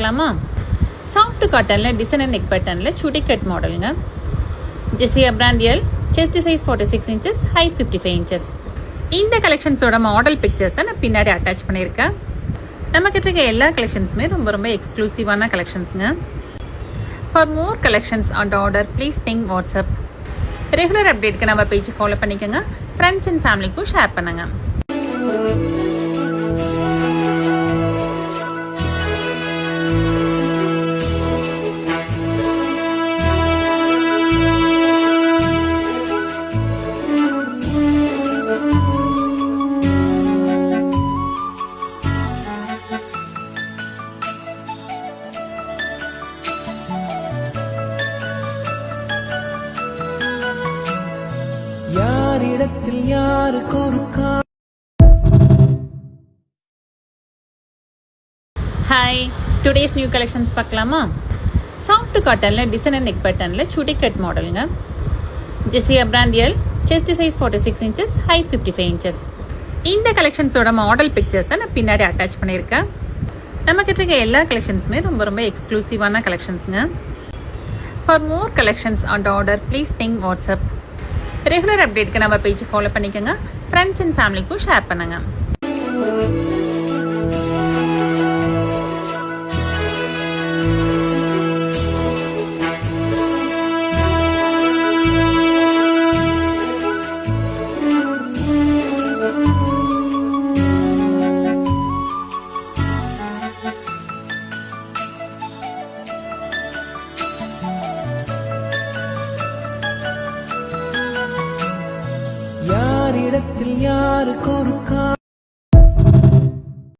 பார்க்கலாமா? சாஃப்ட் காட்டனில் design and neck பேட்டர்னில் சுடி கட் மாடலுங்க. ஜெசியா brand L, chest size 46 inches, height 55 inches. இந்த கலெக்ஷன்ஸோட மாடல் பிக்சர்ஸை நான் பின்னாடி அட்டாச் பண்ணியிருக்கேன். நம்மக்கிட்ட இருக்க எல்லா கலெக்ஷன்ஸுமே ரொம்ப எக்ஸ்க்ளூசிவான கலெக்ஷன்ஸுங்க. For more collections and order please ping WhatsApp. Regular அப்டேட்க்கு நம்ம பேஜ் ஃபாலோ பண்ணிக்கோங்க. ஃப்ரெண்ட்ஸ் அண்ட் ஃபேமிலிக்கும் ஷேர் பண்ணுங்கள். யாரிடத்தில் யாருக்கு ஒரு ஹாய், டுடேஸ் நியூ கலெக்ஷன்ஸ் பார்க்கலாமா? சாஃப்ட் காட்டனில் டிசைன் அண்ட் நெக் பேட்டர்னில் சுடி கட் மாடலுங்க. ஜெசியா brand L, chest size 46 inches, height 55 inches. இந்த கலெக்ஷன்ஸோட மாடல் பிக்சர்ஸை நான் பின்னாடி அட்டாச் பண்ணியிருக்கேன். நம்மக்கிட்ட இருக்க எல்லா கலெக்ஷன்ஸுமே ரொம்ப எக்ஸ்க்ளூசிவான கலெக்ஷன்ஸுங்க. For more collections and order please ping WhatsApp. Regular அப்டேட்க்கு நம்ம பேஜ் ஃபாலோ பண்ணிக்கோங்க. ஃப்ரெண்ட்ஸ் அண்ட் ஃபேமிலிக்கும் ஷேர் பண்ணுங்கள். யாரிடத்தில் யாருக்கு ஒரு